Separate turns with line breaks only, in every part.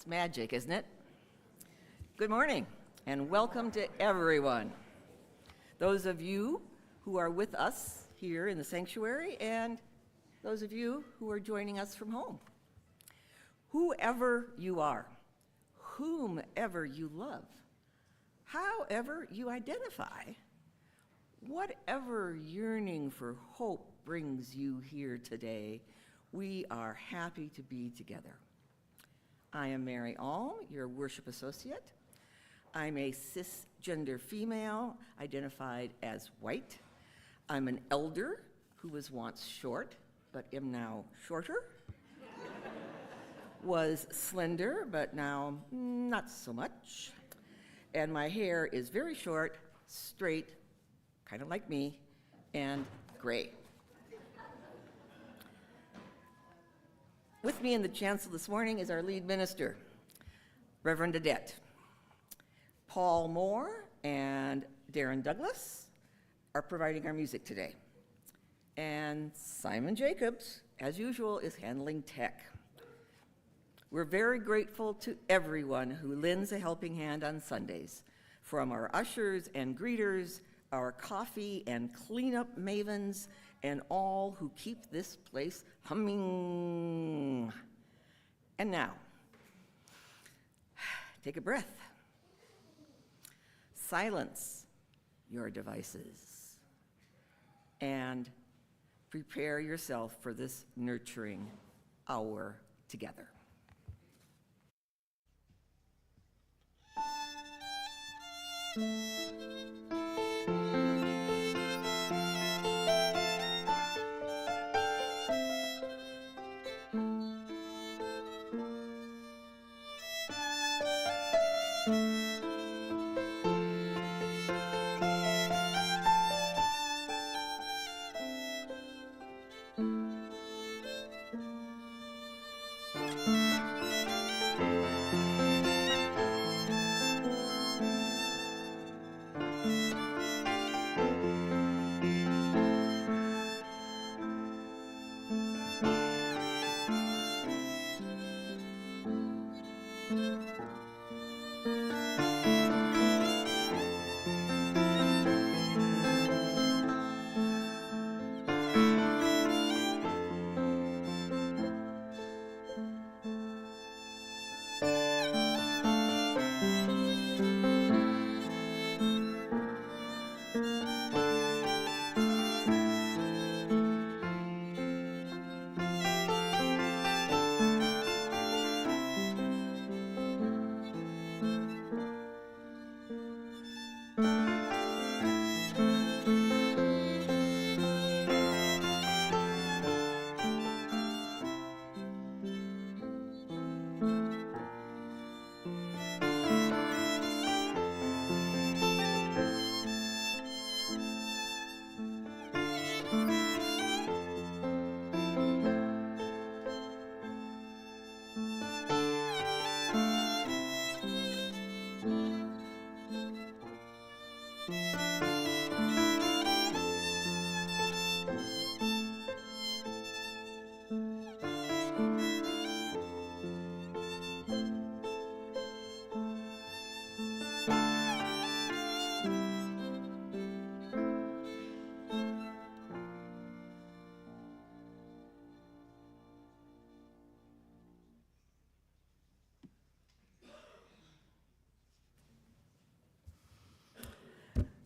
magic, isn't it? Good morning, and welcome to everyone. Those of you who are with us here in the sanctuary, and those of you who are joining us from home. Whoever you are, whomever you love, however you identify, whatever yearning for hope brings you here today, we are happy to be together. I am Mary Alm, your worship associate. I'm a cisgender female identified as white. I'm an elder who was once short, but am now shorter. Was slender, but now not so much. And my hair is very short, straight, kind of like me, and gray. With me in the chancel this morning is our lead minister, Reverend Audette. Paul Moore and Daron Douglas are providing our music today. And Simon Jacobs, as usual, is handling tech. We're very grateful to everyone who lends a helping hand on Sundays, from our ushers and greeters, our coffee and cleanup mavens, and all who keep this place humming. And now, take a breath. Silence your devices and prepare yourself for this nurturing hour together.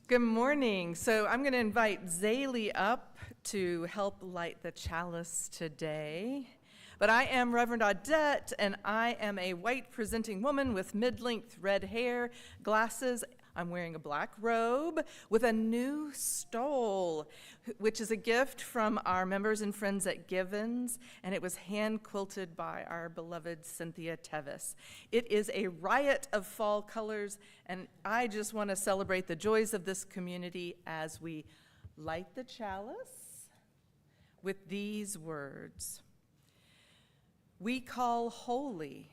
Good morning. So I'm going to invite Zaylee up to help light the chalice today. But I am Reverend Audette, and I am a white presenting woman with mid-length red hair, glasses. I'm wearing a black robe with a new stole, which is a gift from our members and friends at Givens, and it was hand-quilted by our beloved Cynthia Tevis. It is a riot of fall colors, and I just want to celebrate the joys of this community as we light the chalice with these words. We call holy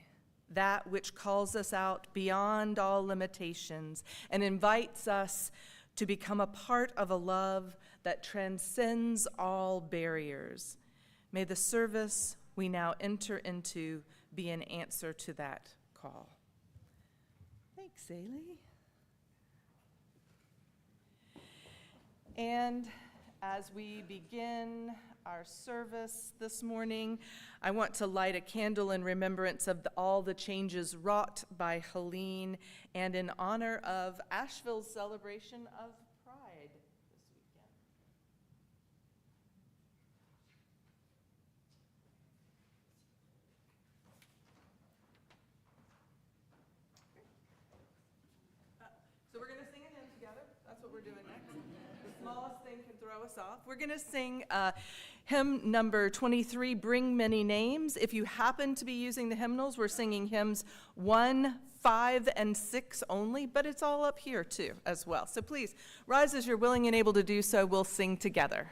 that which calls us out beyond all limitations and invites us to become a part of a love that transcends all barriers. May the service we now enter into be an answer to that call. Thanks, Zaylee. And as we begin our service this morning, I want to light a candle in remembrance of all the changes wrought by Helene and in honor of Asheville's celebration of Pride this weekend. So we're going to sing it in together. That's what we're doing next. The smallest thing can throw us off. We're going to sing hymn number 23, Bring Many Names. If you happen to be using the hymnals, we're singing hymns 1, 5, and 6 only, but it's all up here too as well. So please rise as you're willing and able to do so. We'll sing together.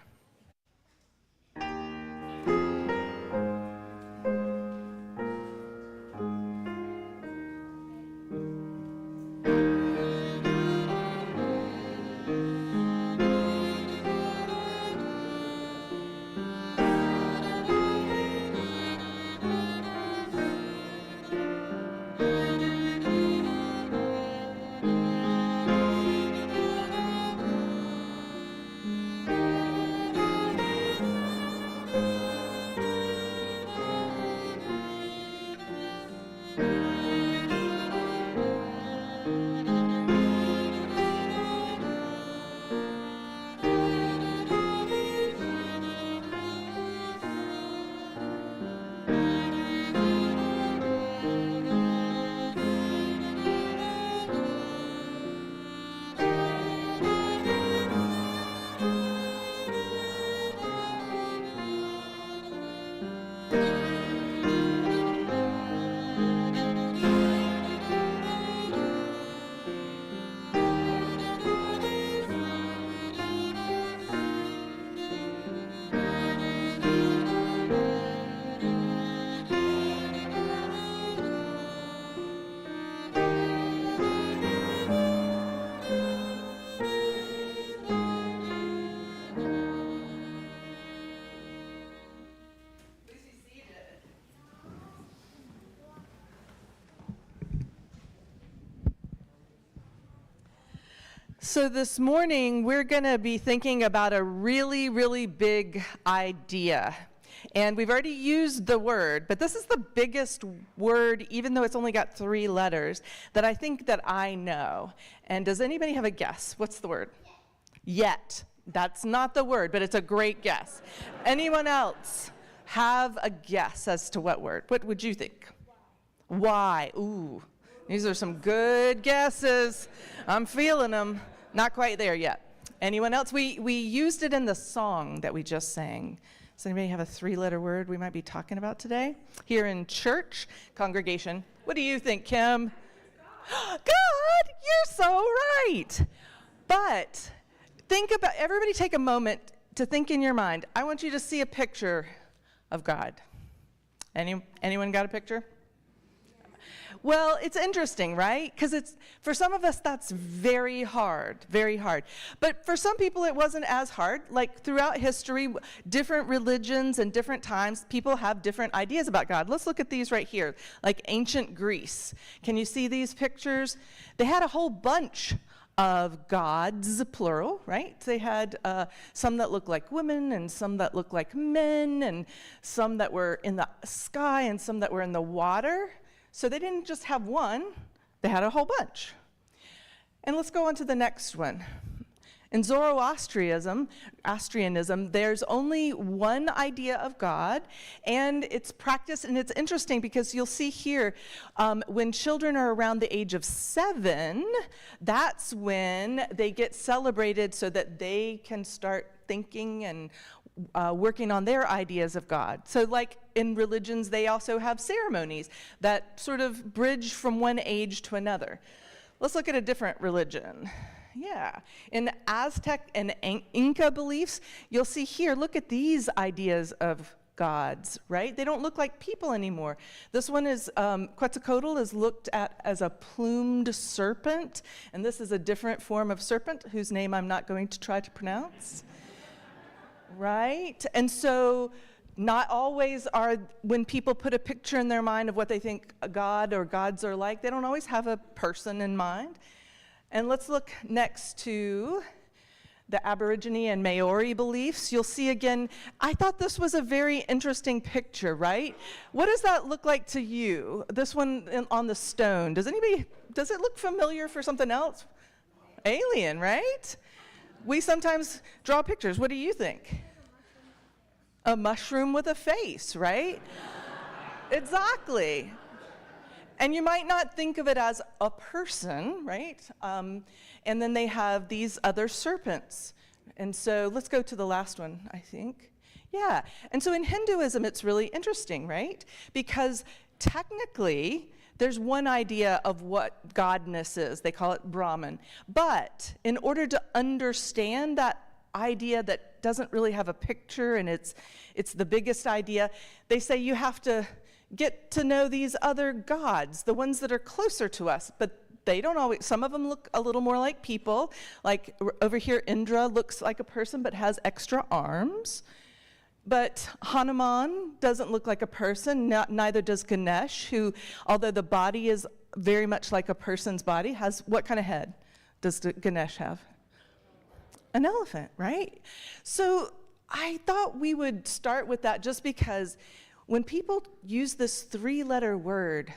So this morning, we're going to be thinking about a really, really big idea. And we've already used the word, but this is the biggest word, even though it's only got 3 letters, that I think that I know. And does anybody have a guess? What's the word? Yet. That's not the word, but it's a great guess. Anyone else have a guess as to what word? What would you think? Why? Ooh, these are some good guesses. I'm feeling them. Not quite there yet. Anyone else? We used it in the song that we just sang. Does anybody have a 3-letter word we might be talking about today? Here in church, congregation. What do you think, Kim? God, you're so right. But think about, everybody take a moment to think in your mind. I want you to see a picture of God. Anyone got a picture? Well, it's interesting, right? Because for some of us, that's very hard, very hard. But for some people, it wasn't as hard. Like throughout history, different religions and different times, people have different ideas about God. Let's look at these right here, like ancient Greece. Can you see these pictures? They had a whole bunch of gods, plural, right? They had some that looked like women and some that looked like men and some that were in the sky and some that were in the water. So they didn't just have one, they had a whole bunch. And let's go on to the next one. In Zoroastrianism, there's only one idea of God, and it's practiced, and it's interesting because you'll see here, when children are around the age of 7, that's when they get celebrated so that they can start thinking and working on their ideas of God. So like in religions, they also have ceremonies that sort of bridge from one age to another. Let's look at a different religion. Yeah, in Aztec and Inca beliefs, you'll see here, look at these ideas of gods, right? They don't look like people anymore. This one is, Quetzalcoatl is looked at as a plumed serpent, and this is a different form of serpent whose name I'm not going to try to pronounce. Right? And so Not always are, when people put a picture in their mind of what they think a god or gods are like, they don't always have a person in mind. And let's look next to the Aborigine and Maori beliefs. You'll see again, I thought this was a very interesting picture, right? What does that look like to you? This one on the stone. Does it look familiar for something else? Alien, right? We sometimes draw pictures. What do you think? A mushroom with a face, right? Exactly. And you might not think of it as a person, right? And then they have these other serpents. And so let's go to the last one, I think. Yeah. And so in Hinduism, it's really interesting, right? Because technically, there's one idea of what godness is. They call it Brahman. But in order to understand that idea that doesn't really have a picture and it's the biggest idea, they say you have to get to know these other gods, the ones that are closer to us, but they don't always, some of them look a little more like people. Like over here, Indra looks like a person but has extra arms. But Hanuman doesn't look like a person, neither does Ganesh, who, although the body is very much like a person's body, has what kind of head does Ganesh have? An elephant, right? So I thought we would start with that just because when people use this 3-letter word,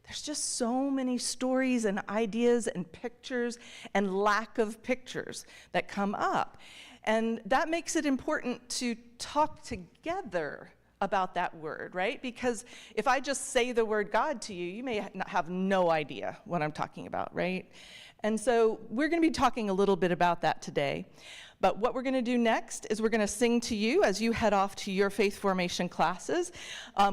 there's just so many stories and ideas and pictures and lack of pictures that come up. And that makes it important to talk together about that word, right? Because if I just say the word God to you, you may have no idea what I'm talking about, right? And so we're going to be talking a little bit about that today. But what we're going to do next is we're going to sing to you as you head off to your faith formation classes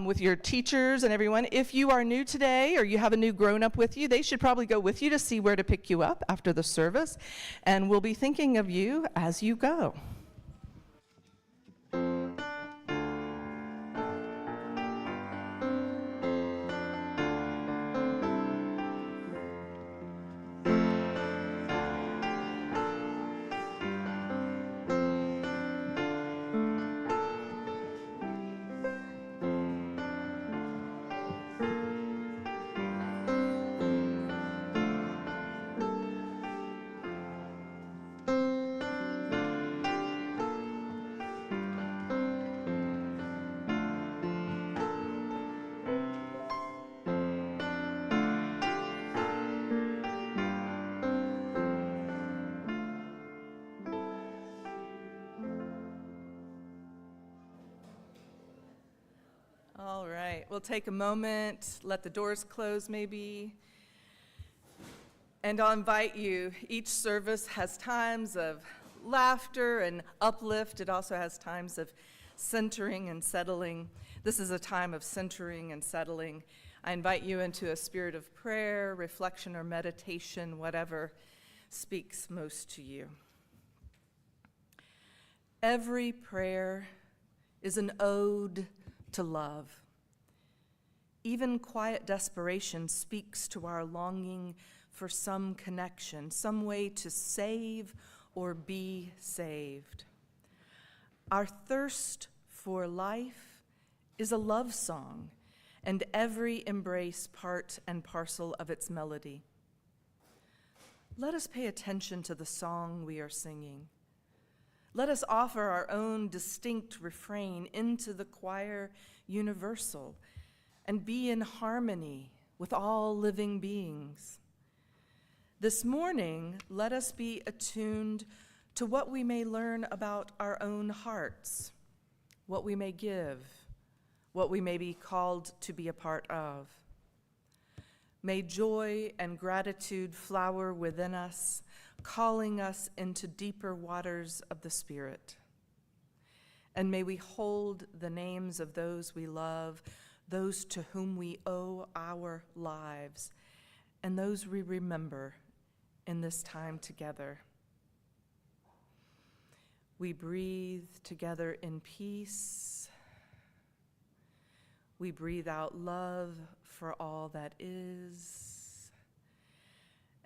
with your teachers and everyone. If you are new today or you have a new grown-up with you, they should probably go with you to see where to pick you up after the service. And we'll be thinking of you as you go. All right, we'll take a moment, let the doors close maybe. And I'll invite you, each service has times of laughter and uplift. It also has times of centering and settling. This is a time of centering and settling. I invite you into a spirit of prayer, reflection, or meditation, whatever speaks most to you. Every prayer is an ode to love. Even quiet desperation speaks to our longing for some connection, some way to save or be saved. Our thirst for life is a love song, and every embrace part and parcel of its melody. Let us pay attention to the song we are singing. Let us offer our own distinct refrain into the choir universal and be in harmony with all living beings. This morning, let us be attuned to what we may learn about our own hearts, what we may give, what we may be called to be a part of. May joy and gratitude flower within us, calling us into deeper waters of the Spirit. And may we hold the names of those we love, those to whom we owe our lives, and those we remember in this time together. We breathe together in peace. We breathe out love for all that is.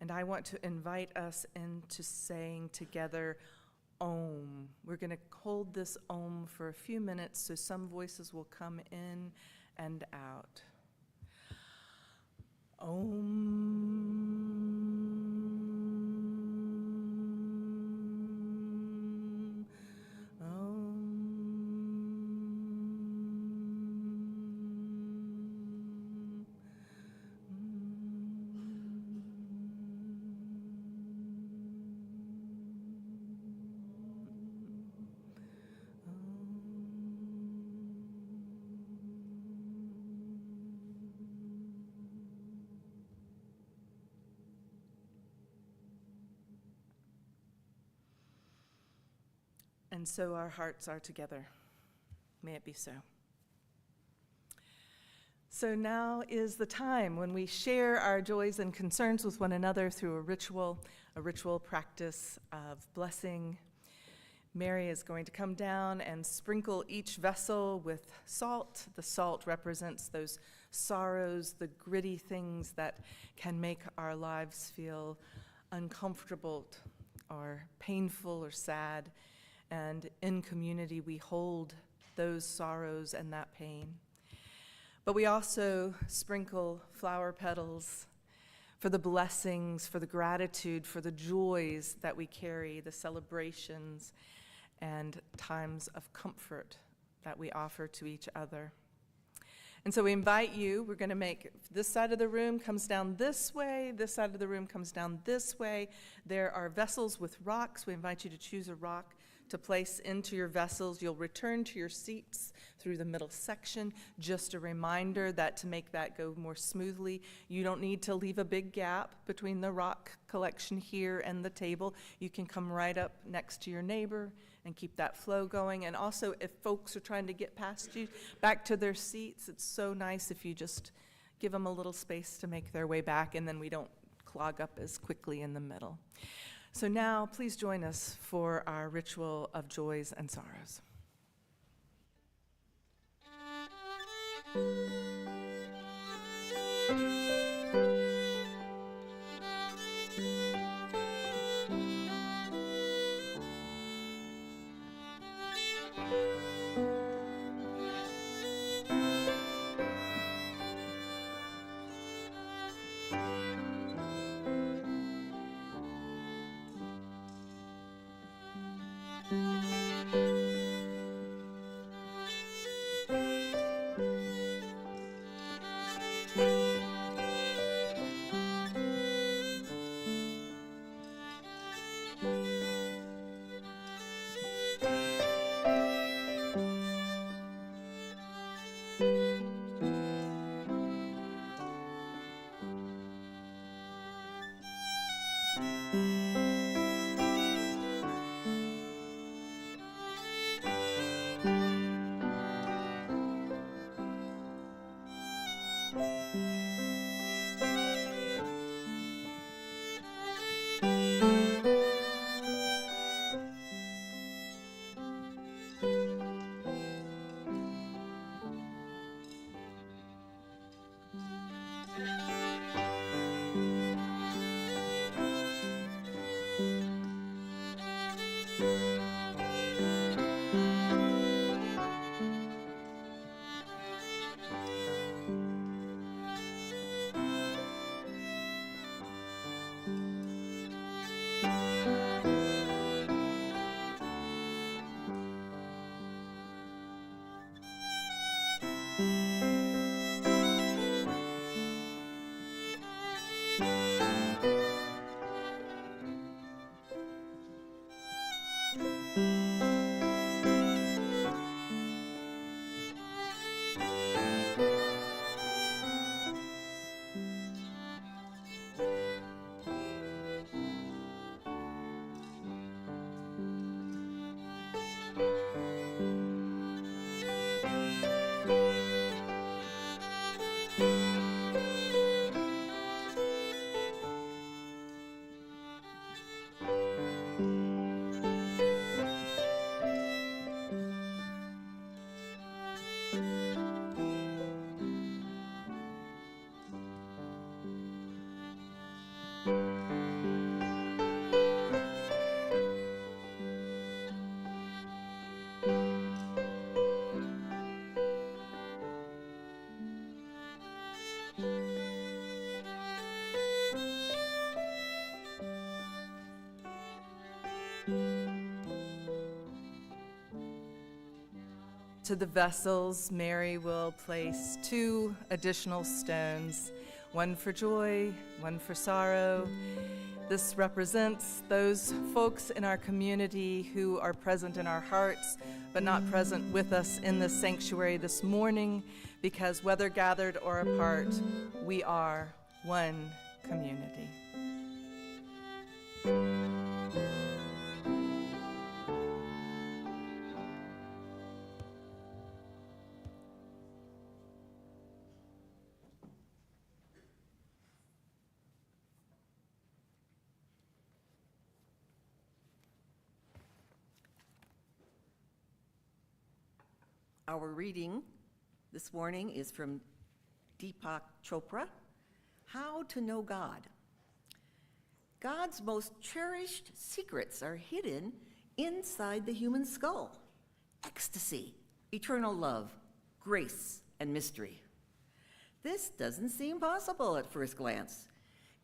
And I want to invite us into saying together, Om. We're going to hold this Om for a few minutes so some voices will come in and out. Om. Om. And so our hearts are together. May it be so. So now is the time when we share our joys and concerns with one another through a ritual practice of blessing. Mary is going to come down and sprinkle each vessel with salt. The salt represents those sorrows, the gritty things that can make our lives feel uncomfortable or painful or sad. And in community, we hold those sorrows and that pain. But we also sprinkle flower petals for the blessings, for the gratitude, for the joys that we carry, the celebrations and times of comfort that we offer to each other. And so we invite you, we're going to make this side of the room comes down this way, this side of the room comes down this way. There are vessels with rocks. We invite you to choose a rock to place into your vessels. You'll return to your seats through the middle section. Just a reminder that to make that go more smoothly, you don't need to leave a big gap between the rock collection here and the table. You can come right up next to your neighbor and keep that flow going. And also, if folks are trying to get past you, back to their seats, it's so nice if you just give them a little space to make their way back, and then we don't clog up as quickly in the middle. So now, please join us for our ritual of joys and sorrows. To the vessels, Mary will place 2 additional stones, one for joy, one for sorrow. This represents those folks in our community who are present in our hearts, but not present with us in the sanctuary this morning, because whether gathered or apart, we are one community.
Our reading this morning is from Deepak Chopra, How to Know God. God's most cherished secrets are hidden inside the human skull. Ecstasy, eternal love, grace, and mystery. This doesn't seem possible at first glance.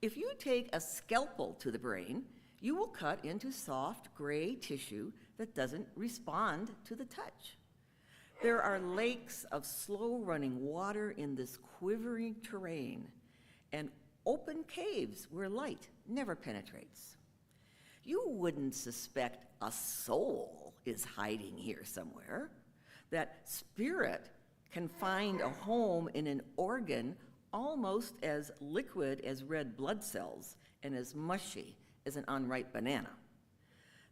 If you take a scalpel to the brain, you will cut into soft gray tissue that doesn't respond to the touch. There are lakes of slow-running water in this quivering terrain and open caves where light never penetrates. You wouldn't suspect a soul is hiding here somewhere, that spirit can find a home in an organ almost as liquid as red blood cells and as mushy as an unripe banana.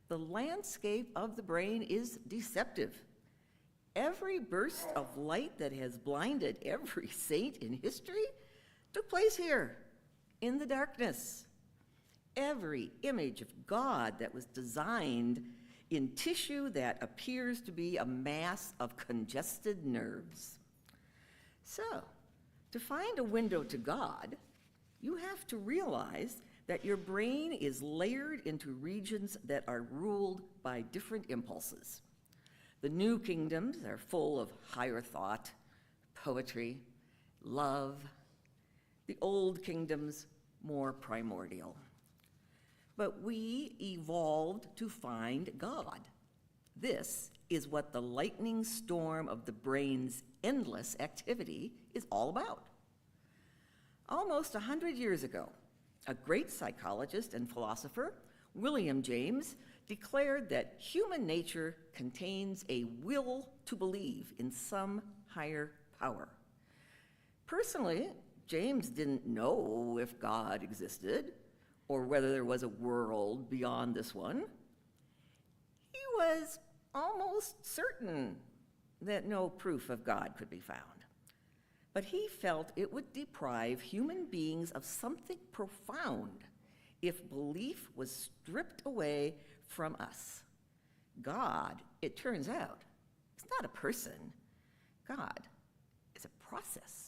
The landscape of the brain is deceptive. Every burst of light that has blinded every saint in history took place here, in the darkness. Every image of God that was designed in tissue that appears to be a mass of congested nerves. So, to find a window to God, you have to realize that your brain is layered into regions that are ruled by different impulses. The new kingdoms are full of higher thought, poetry, love. The old kingdoms, more primordial. But we evolved to find God. This is what the lightning storm of the brain's endless activity is all about. Almost 100 years ago, a great psychologist and philosopher, William James, declared that human nature contains a will to believe in some higher power. Personally, James didn't know if God existed or whether there was a world beyond this one. He was almost certain that no proof of God could be found. But he felt it would deprive human beings of something profound if belief was stripped away from us. God, it turns out, is not a person. God is a process.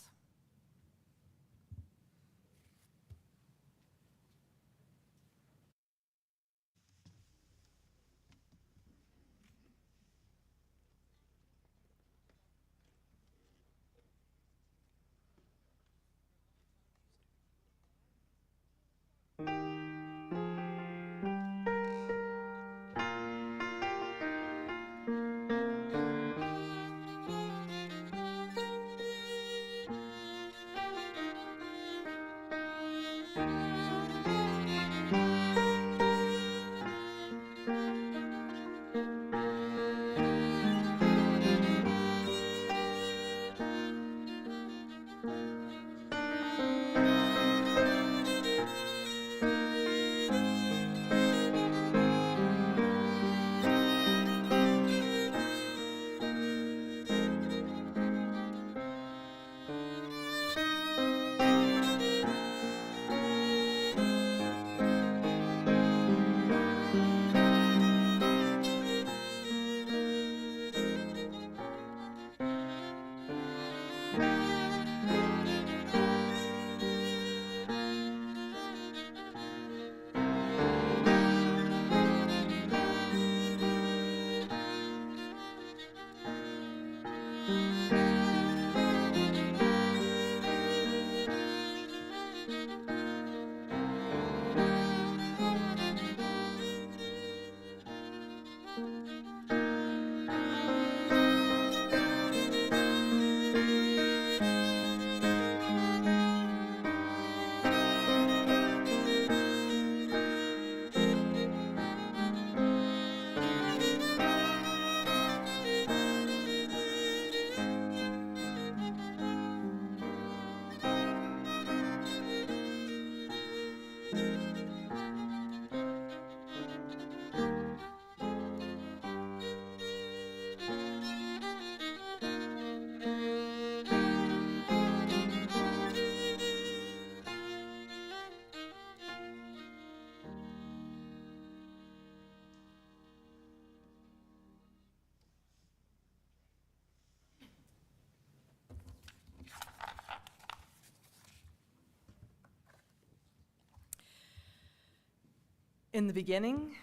In the beginning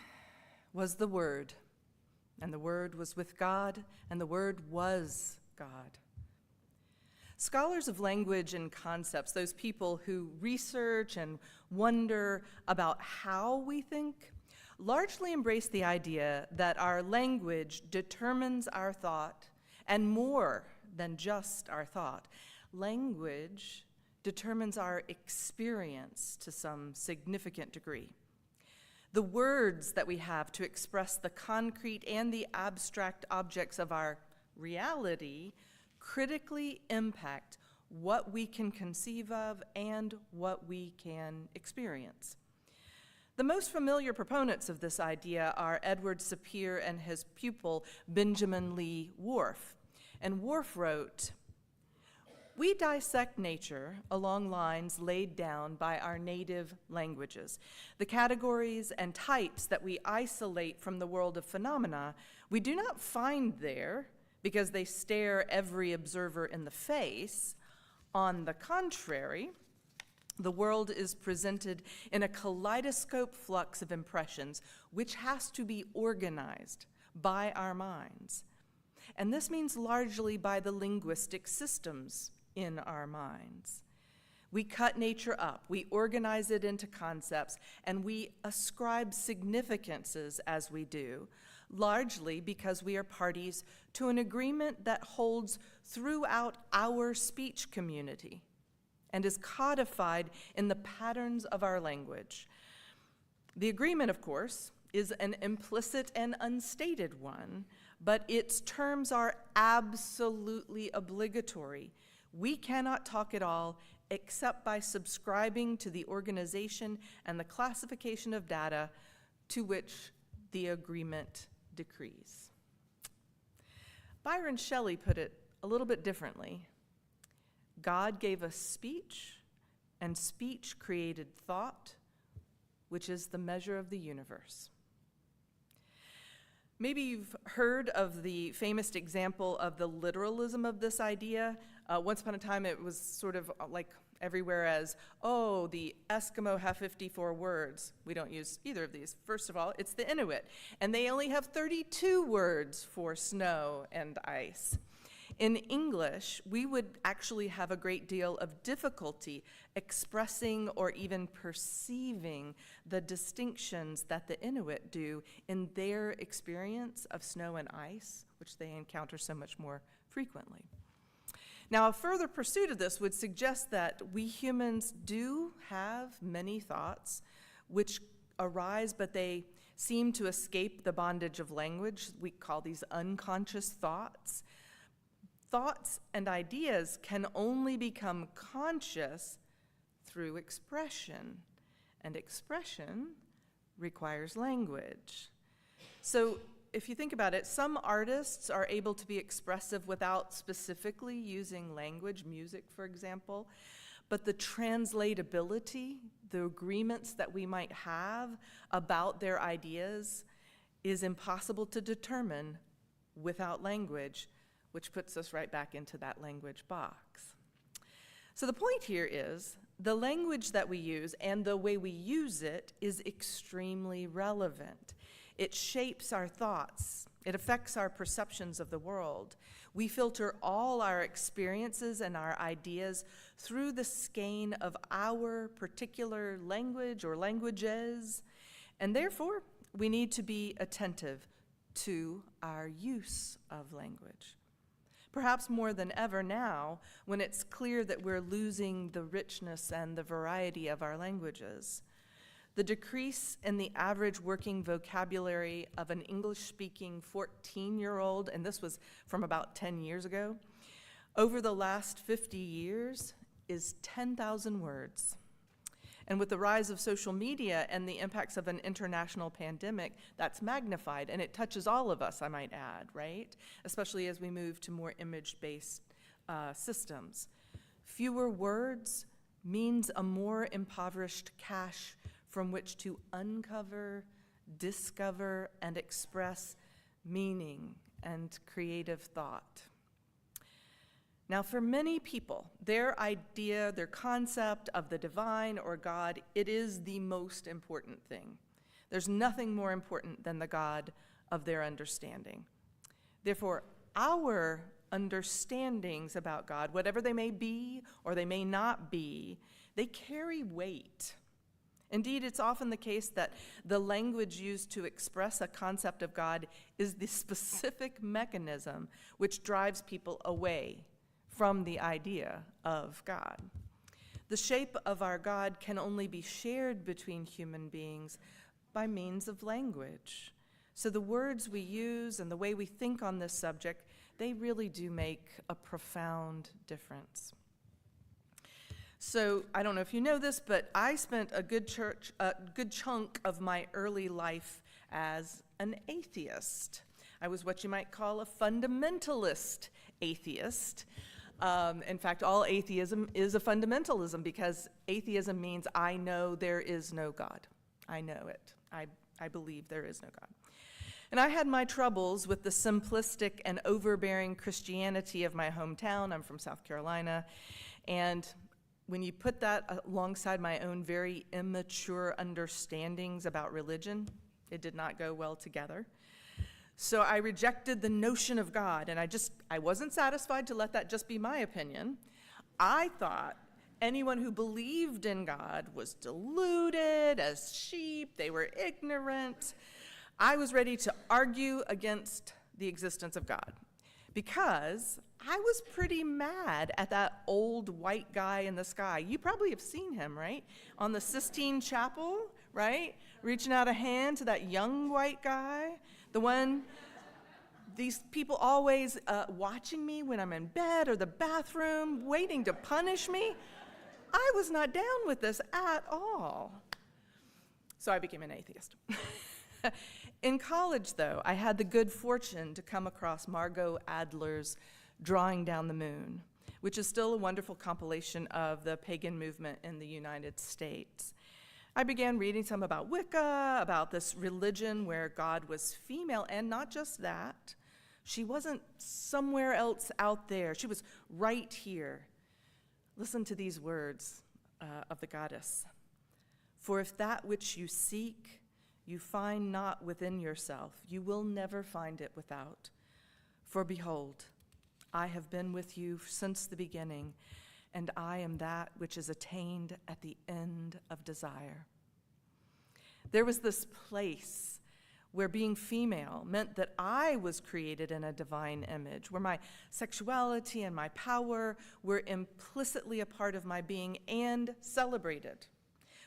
was the Word, and the Word was with God, and the Word was God. Scholars of language and concepts, those people who research and wonder about how we think, largely embrace the idea that our language determines our thought, and more than just our thought. Language determines our experience to some significant degree. The words that we have to express the concrete and the abstract objects of our reality critically impact what we can conceive of and what we can experience. The most familiar proponents of this idea are Edward Sapir and his pupil Benjamin Lee Whorf. And Whorf wrote, "We dissect nature along lines laid down by our native languages. The categories and types that we isolate from the world of phenomena, we do not find there because they stare every observer in the face. On the contrary, the world is presented in a kaleidoscope flux of impressions, which has to be organized by our minds. And this means largely by the linguistic systems in our minds. We cut nature up, we organize it into concepts, and we ascribe significances as we do, largely because we are parties to an agreement that holds throughout our speech community and is codified in the patterns of our language. The agreement, of course, is an implicit and unstated one, but its terms are absolutely obligatory. We cannot talk at all except by subscribing to the organization and the classification of data to which the agreement decrees." Byron Shelley put it a little bit differently. God gave us speech, and speech created thought, which is the measure of the universe. Maybe you've heard of the famous example of the literalism of this idea. Once upon a time, it was sort of like everywhere as, oh, the Eskimo have 54 words. We don't use either of these. First of all, it's the Inuit, and they only have 32 words for snow and ice. In English, we would actually have a great deal of difficulty expressing or even perceiving the distinctions that the Inuit do in their experience of snow and ice, which they encounter so much more frequently. Now, a further pursuit of this would suggest that we humans do have many thoughts which arise, but they seem to escape the bondage of language. We call these unconscious thoughts. Thoughts and ideas can only become conscious through expression, and expression requires language. So if you think about it, some artists are able to be expressive without specifically using language, music, for example, but the translatability, the agreements that we might have about their ideas is impossible to determine without language, which puts us right back into that language box. So the point here is the language that we use and the way we use it is extremely relevant. It shapes our thoughts. It affects our perceptions of the world. We filter all our experiences and our ideas through the skein of our particular language or languages, and therefore we need to be attentive to our use of language. Perhaps more than ever now, when it's clear that we're losing the richness and the variety of our languages. The decrease in the average working vocabulary of an English-speaking 14-year-old, and this was from about 10 years ago, over the last 50 years is 10,000 words. And with the rise of social media and the impacts of an international pandemic, that's magnified, and it touches all of us, I might add, right? Especially as we move to more image-based systems. Fewer words means a more impoverished cache from which to uncover, discover, and express meaning and creative thought. Now, for many people, their idea, their concept of the divine or God, it is the most important thing. There's nothing more important than the God of their understanding. Therefore, our understandings about God, whatever they may be or they may not be, they carry weight. Indeed, it's often the case that the language used to express a concept of God is the specific mechanism which drives people away from the idea of God. The shape of our God can only be shared between human beings by means of language. So the words we use and the way we think on this subject, they really do make a profound difference. So I don't know if you know this, but I spent a good chunk of my early life as an atheist. I was what you might call a fundamentalist atheist. In fact, all atheism is a fundamentalism because atheism means I know there is no God. I know it. I believe there is no God. And I had my troubles with the simplistic and overbearing Christianity of my hometown. I'm from South Carolina. And when you put that alongside my own very immature understandings about religion, it did not go well together. So I rejected the notion of God, and I wasn't satisfied to let that just be my opinion. I thought anyone who believed in God was deluded as sheep, they were ignorant. I was ready to argue against the existence of God because I was pretty mad at that old white guy in the sky. You probably have seen him, right? On the Sistine Chapel, right? Reaching out a hand to that young white guy. The one, these people always watching me when I'm in bed or the bathroom, waiting to punish me. I was not down with this at all. So I became an atheist. In college, though, I had the good fortune to come across Margot Adler's Drawing Down the Moon, which is still a wonderful compilation of the pagan movement in the United States. I began reading some about Wicca, about this religion where God was female, and not just that. She wasn't somewhere else out there. She was right here. Listen to these words of the goddess. For if that which you seek you find not within yourself, you will never find it without. For behold, I have been with you since the beginning, and I am that which is attained at the end of desire. There was this place where being female meant that I was created in a divine image, where my sexuality and my power were implicitly a part of my being and celebrated,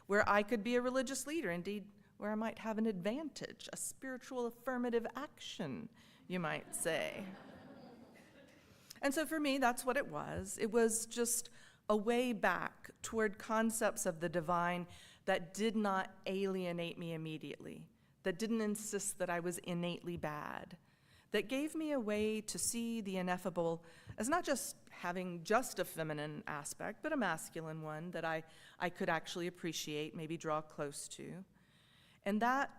where I could be a religious leader, indeed, where I might have an advantage, a spiritual affirmative action, you might say. And so for me, that's what it was. It was just a way back toward concepts of the divine that did not alienate me immediately, that didn't insist that I was innately bad, that gave me a way to see the ineffable as not just having just a feminine aspect, but a masculine one that I could actually appreciate, maybe draw close to. And that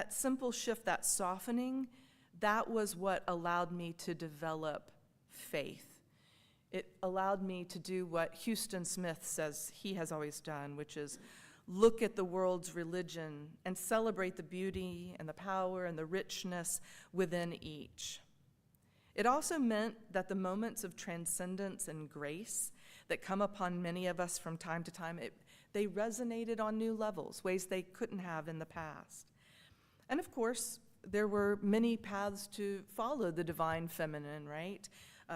simple shift, that softening, that was what allowed me to develop faith. It allowed me to do what Houston Smith says he has always done, which is look at the world's religion and celebrate the beauty and the power and the richness within each. It also meant that the moments of transcendence and grace that come upon many of us from time to time, they resonated on new levels, ways they couldn't have in the past. And of course, there were many paths to follow the divine feminine, right?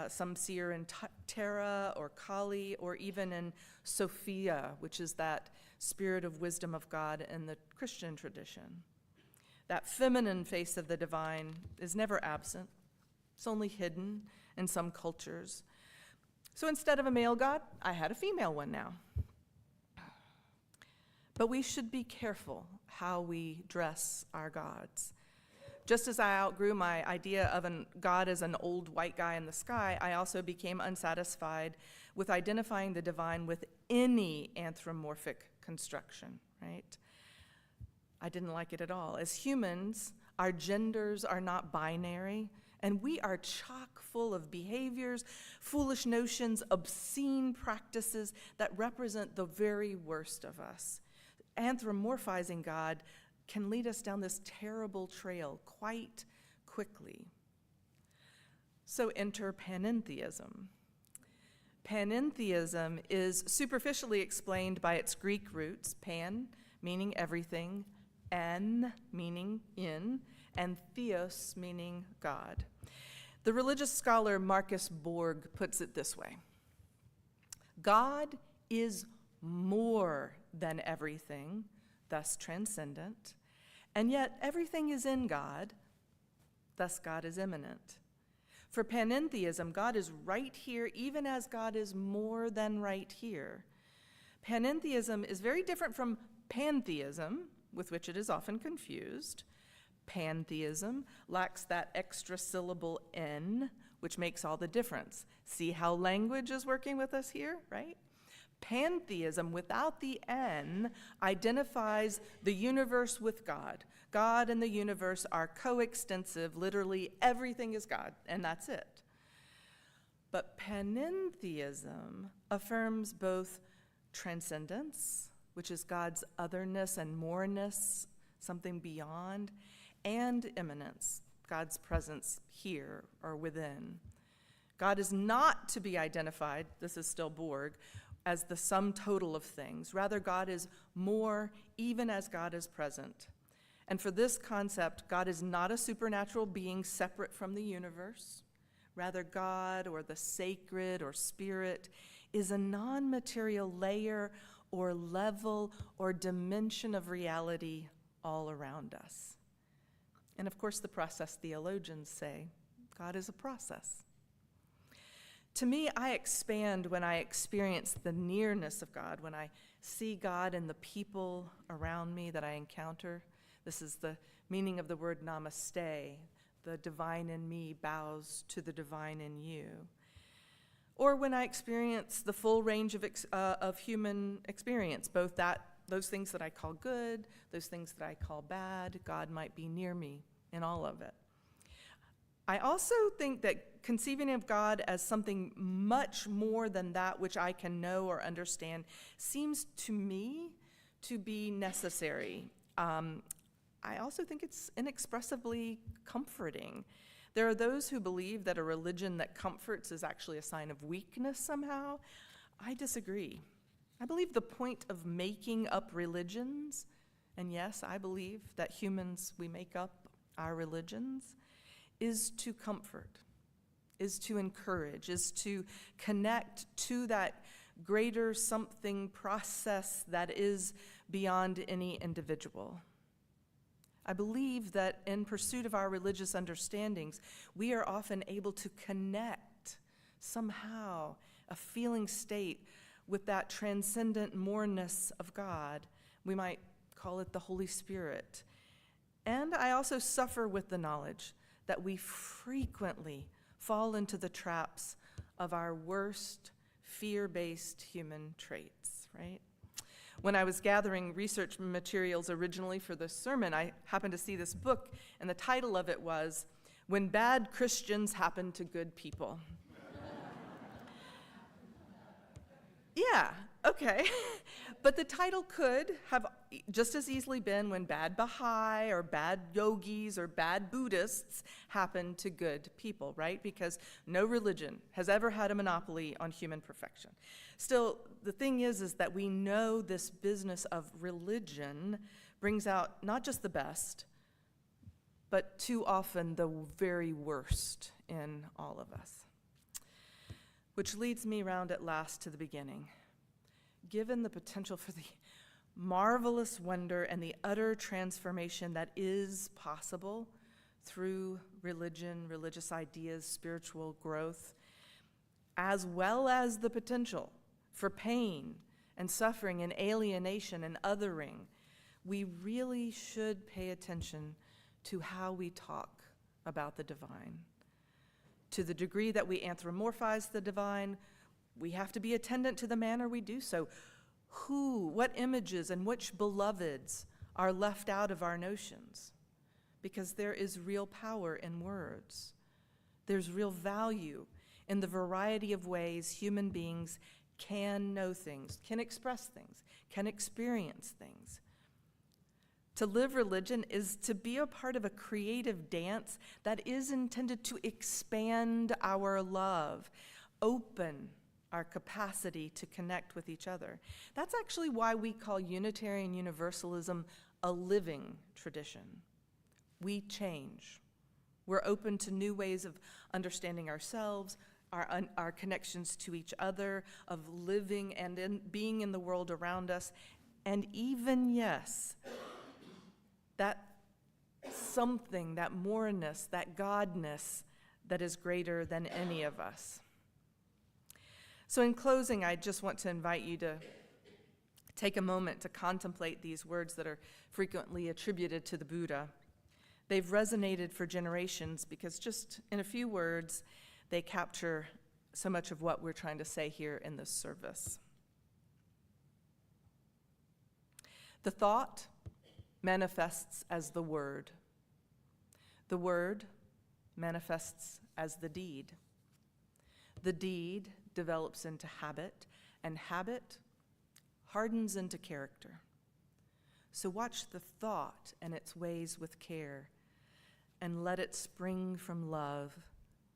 Some see her in Thea or Kali, or even in Sophia, which is that spirit of wisdom of God in the Christian tradition. That feminine face of the divine is never absent. It's only hidden in some cultures. So instead of a male god, I had a female one now. But we should be careful how we dress our gods. Just as I outgrew my idea of a God as an old white guy in the sky, I also became unsatisfied with identifying the divine with any anthropomorphic construction, right? I didn't like it at all. As humans, our genders are not binary, and we are chock full of behaviors, foolish notions, obscene practices that represent the very worst of us. Anthropomorphizing God can lead us down this terrible trail quite quickly. So enter panentheism. Panentheism is superficially explained by its Greek roots, pan meaning everything, en meaning in, and theos meaning God. The religious scholar Marcus Borg puts it this way: God is more than everything, thus transcendent, and yet everything is in God, thus God is immanent. For panentheism, God is right here, even as God is more than right here. Panentheism is very different from pantheism, with which it is often confused. Pantheism lacks that extra syllable n, which makes all the difference. See how language is working with us here, right? Pantheism, without the n, identifies the universe with God. God and the universe are coextensive. Literally, everything is God, and that's it. But panentheism affirms both transcendence, which is God's otherness and moreness, something beyond, and immanence, God's presence here or within. God is not to be identified, this is still Borg, as the sum total of things. Rather, God is more even as God is present. And for this concept, God is not a supernatural being separate from the universe. Rather, God, or the sacred or spirit, is a non-material layer or level or dimension of reality all around us. And of course, the process theologians say, God is a process. To me, I expand when I experience the nearness of God, when I see God in the people around me that I encounter. This is the meaning of the word namaste. The divine in me bows to the divine in you. Or when I experience the full range of human experience, both those things that I call good, those things that I call bad, God might be near me in all of it. I also think that conceiving of God as something much more than that which I can know or understand seems to me to be necessary. I also think it's inexpressibly comforting. There are those who believe that a religion that comforts is actually a sign of weakness somehow. I disagree. I believe the point of making up religions, and yes, I believe that humans, we make up our religions, is to comfort, is to encourage, is to connect to that greater something process that is beyond any individual. I believe that in pursuit of our religious understandings, we are often able to connect somehow a feeling state with that transcendent moreness of God. We might call it the Holy Spirit. And I also suffer with the knowledge that we frequently fall into the traps of our worst fear-based human traits, right? When I was gathering research materials originally for this sermon, I happened to see this book, and the title of it was, When Bad Christians Happen to Good People. Yeah, okay. But the title could have just as easily been When Bad Baha'i or Bad Yogis or Bad Buddhists Happen to Good People, right? Because no religion has ever had a monopoly on human perfection. Still, the thing is that we know this business of religion brings out not just the best, but too often the very worst in all of us. Which leads me round at last to the beginning. Given the potential for the marvelous wonder and the utter transformation that is possible through religion, religious ideas, spiritual growth, as well as the potential for pain and suffering and alienation and othering, we really should pay attention to how we talk about the divine. To the degree that we anthropomorphize the divine, we have to be attendant to the manner we do so. What images and which beloveds are left out of our notions? Because there is real power in words. There's real value in the variety of ways human beings can know things, can express things, can experience things. To live religion is to be a part of a creative dance that is intended to expand our love, open our capacity to connect with each other. That's actually why we call Unitarian Universalism a living tradition. We change. We're open to new ways of understanding ourselves, our connections to each other, of living and being in the world around us, and even, yes, that something, that moreness, that godness that is greater than any of us. So in closing, I just want to invite you to take a moment to contemplate these words that are frequently attributed to the Buddha. They've resonated for generations because just in a few words, they capture so much of what we're trying to say here in this service. The thought manifests as the word. The word manifests as the deed. The deed develops into habit, and habit hardens into character. So watch the thought and its ways with care, and let it spring from love,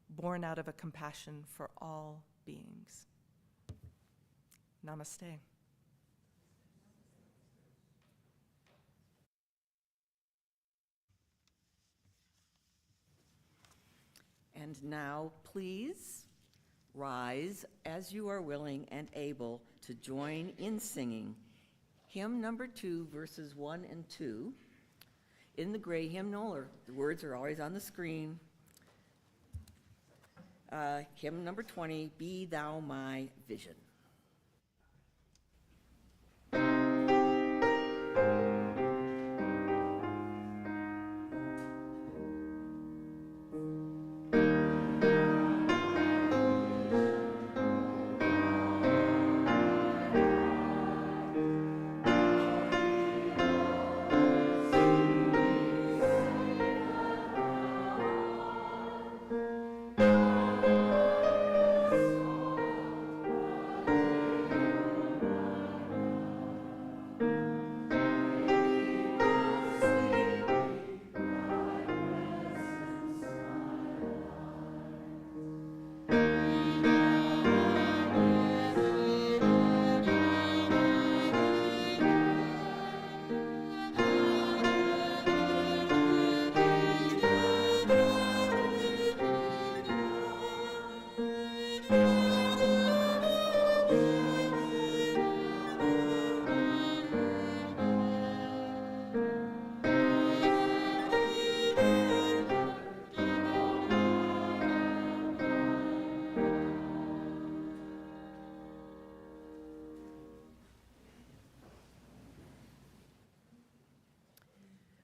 born out of a compassion for all beings. Namaste.
And now, please rise as you are willing and able to join in singing hymn number 2, verses 1 and 2. In the gray hymnal, or the words are always on the screen. Hymn number 20, Be Thou My Vision.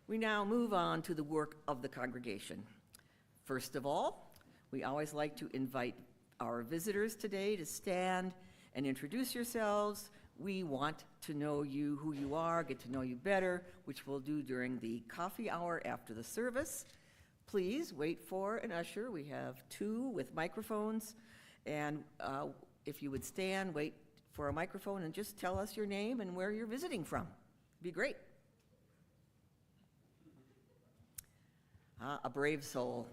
We now move on to the work of the congregation. First of all, we always like to invite our visitors today to stand and introduce yourselves. We want to know you, who you are, get to know you better, which we'll do during the coffee hour after the service. Please wait for an usher. We have 2 with microphones, and if you would stand, wait for a microphone and just tell us your name and where you're visiting from. It'd be great. A brave soul.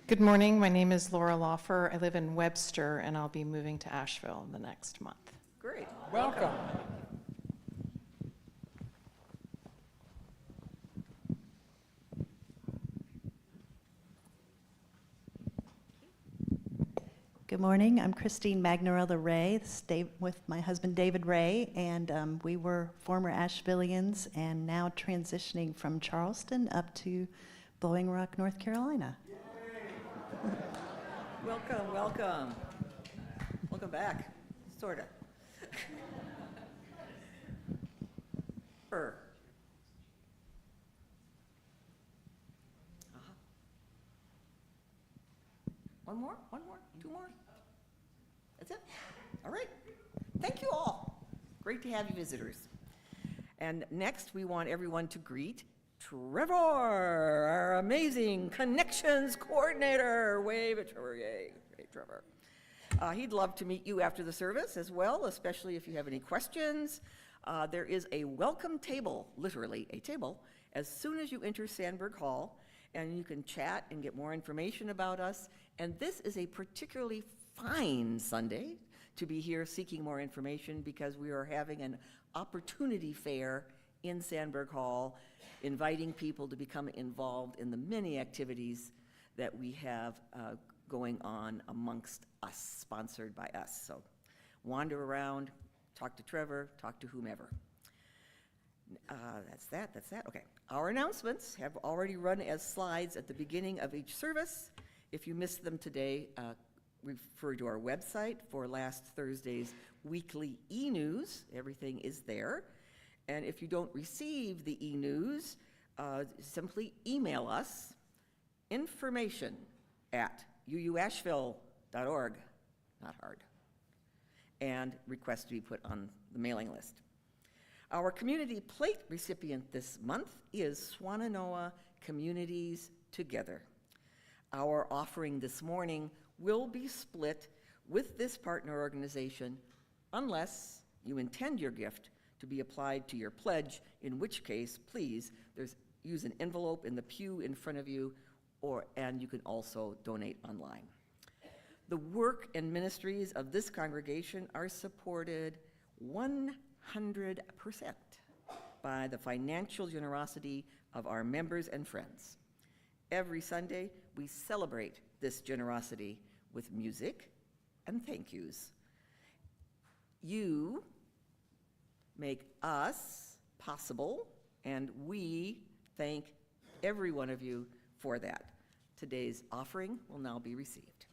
Good morning. My name is Laura Lawfer. I live in Webster, and I'll be moving to Asheville in the next month.
Great.
Welcome.
Good morning. I'm Christine Magnarella Ray, with my husband David Ray, and we were former Ashevilleans and now transitioning from Charleston up to Blowing Rock, North Carolina.
Welcome, welcome. Welcome back, sorta. Uh-huh. One more, 2 more? That's it? All right. Thank you all. Great to have you visitors. And next, we want everyone to greet Trevor, our amazing connections coordinator. Wave at Trevor, yay. Great, Trevor. He'd love to meet you after the service as well, especially if you have any questions. There is a welcome table, literally a table, as soon as you enter Sandberg Hall, and you can chat and get more information about us. And this is a particularly fine Sunday to be here seeking more information because we are having an opportunity fair in Sandberg Hall, inviting people to become involved in the many activities that we have going on amongst us, sponsored by us. So wander around, talk to Trevor, talk to whomever. That's that. Okay. Our announcements have already run as slides at the beginning of each service. If you missed them today, refer to our website for last Thursday's weekly e-news. Everything is there. And if you don't receive the e-news, simply email us information@uuasheville.org, not hard, and request to be put on the mailing list. Our community plate recipient this month is Swannanoa Communities Together. Our offering this morning will be split with this partner organization unless you intend your gift to be applied to your pledge, in which case, please, use an envelope in the pew in front of you, and you can also donate online. The work and ministries of this congregation are supported 100% by the financial generosity of our members and friends. Every Sunday, we celebrate this generosity with music and thank yous. You make us possible, and we thank every one of you for that. Today's offering will now be received.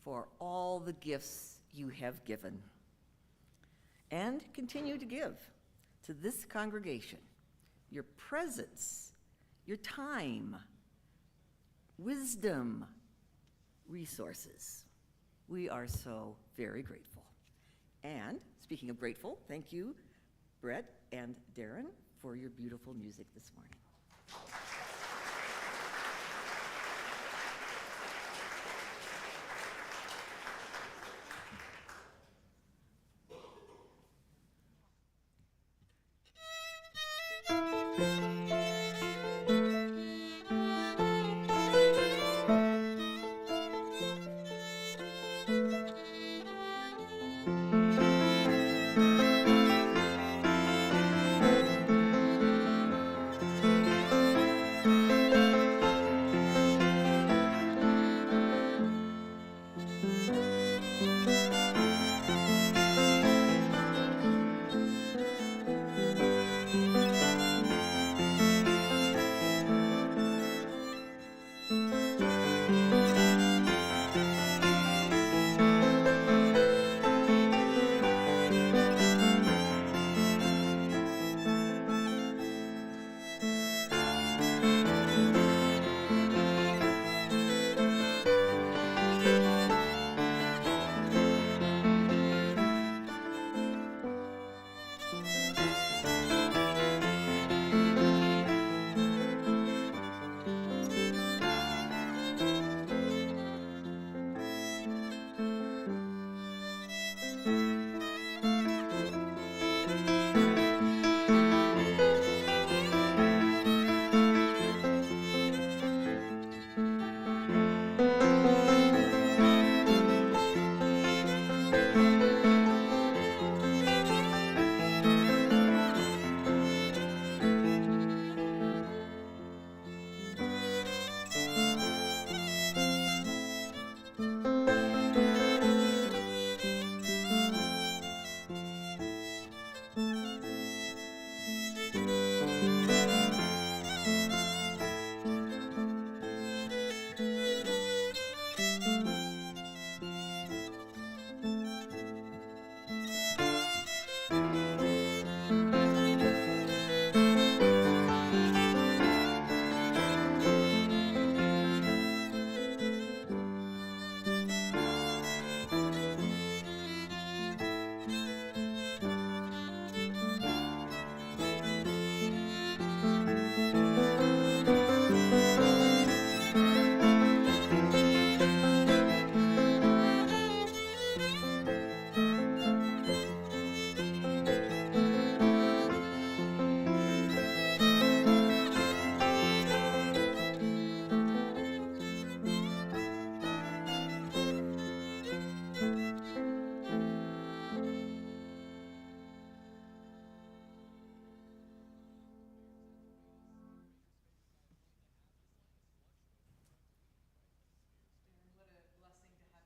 For all the gifts you have given and continue to give to this congregation, your presence, your time, wisdom, resources. We are so very grateful. And speaking of grateful, thank you, Brett and Daron, for your beautiful music this morning.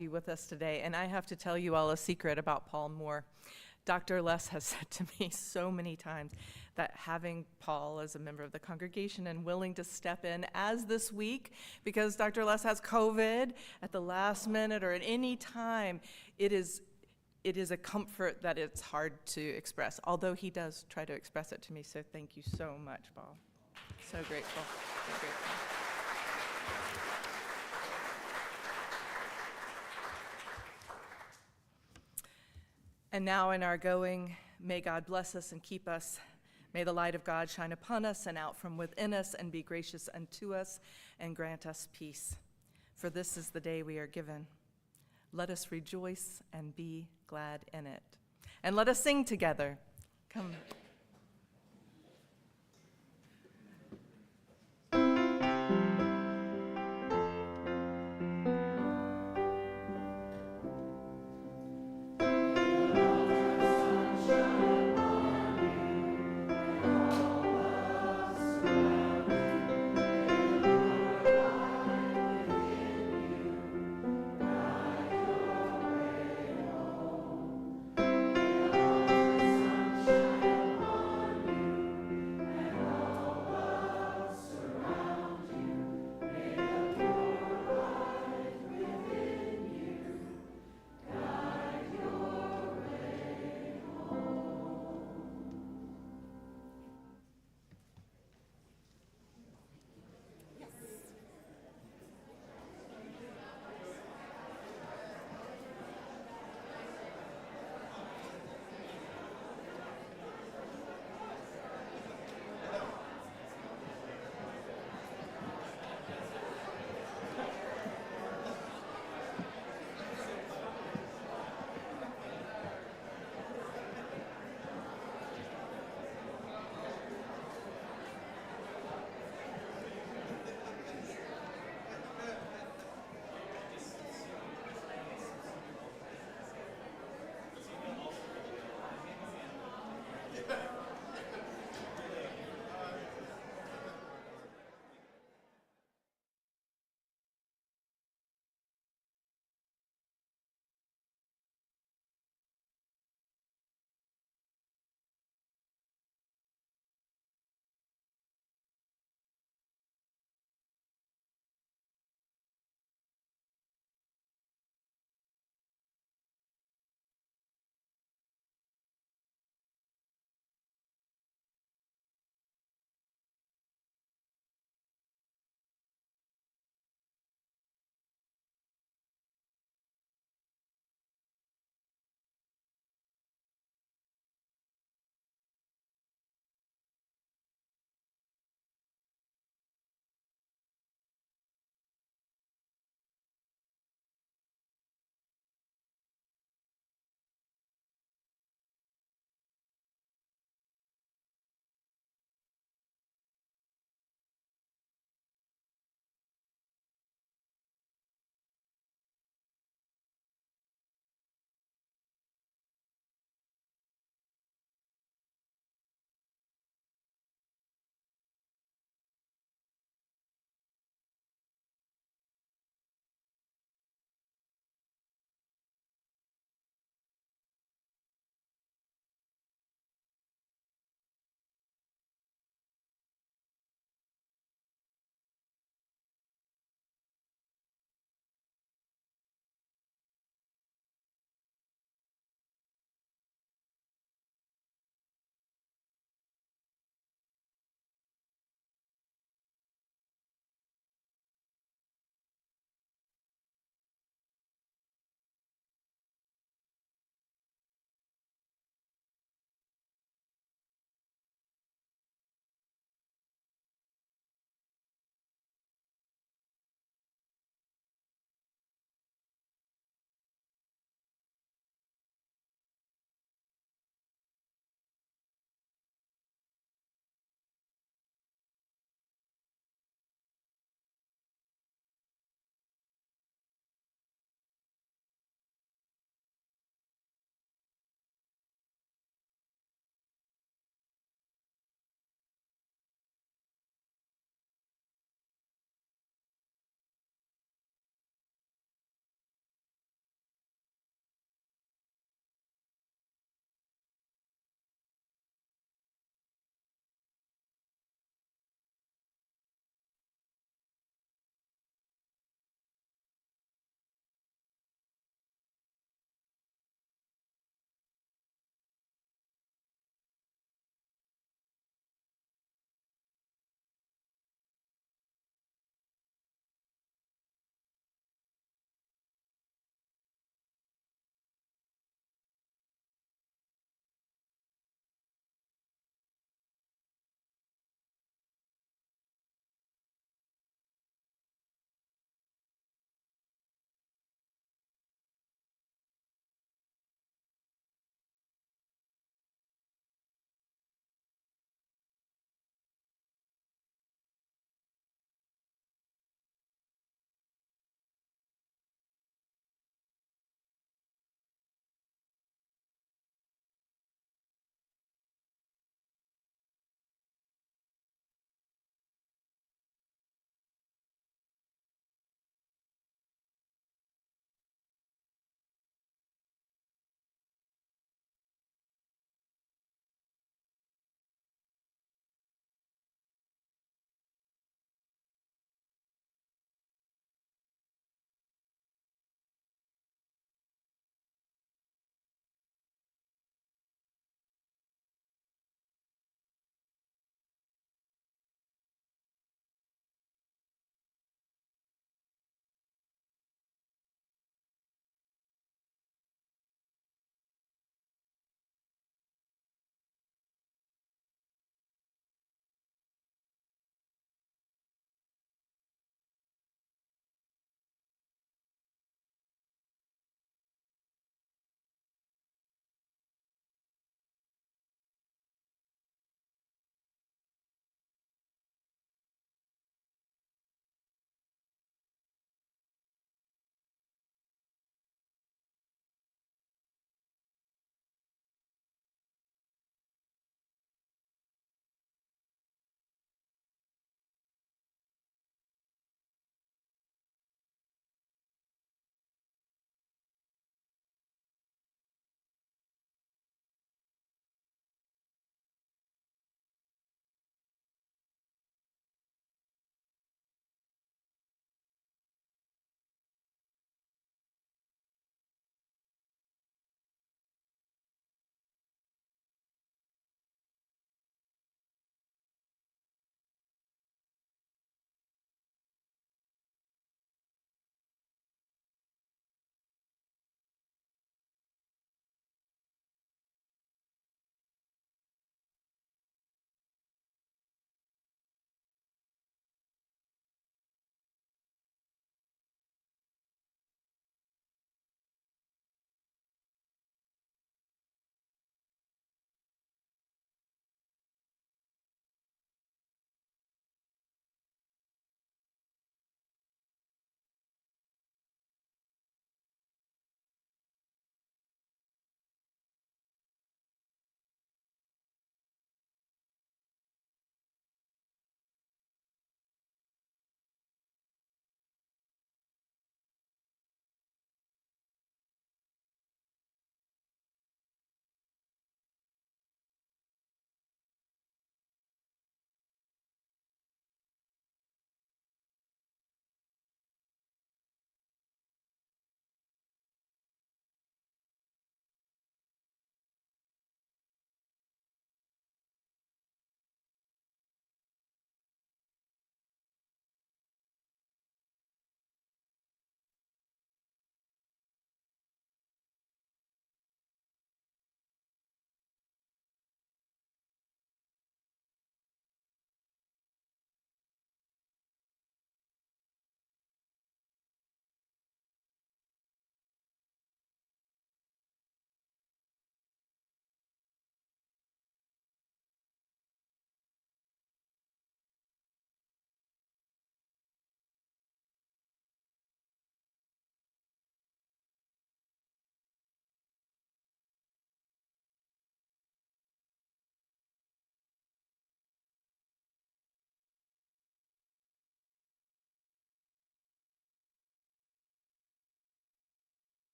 you with us today. And I have to tell you all a secret about Paul Moore. Dr. Les has said to me so many times that having Paul as a member of the congregation and willing to step in as this week, because Dr. Les has COVID at the last minute or at any time, it is a comfort that it's hard to express, although he does try to express it to me. So thank you so much, Paul. So grateful, so grateful. And now in our going, may God bless us and keep us. May the light of God shine upon us and out from within us and be gracious unto us and grant us peace. For this is the day we are given. Let us rejoice and be glad in it. And let us sing together. Come.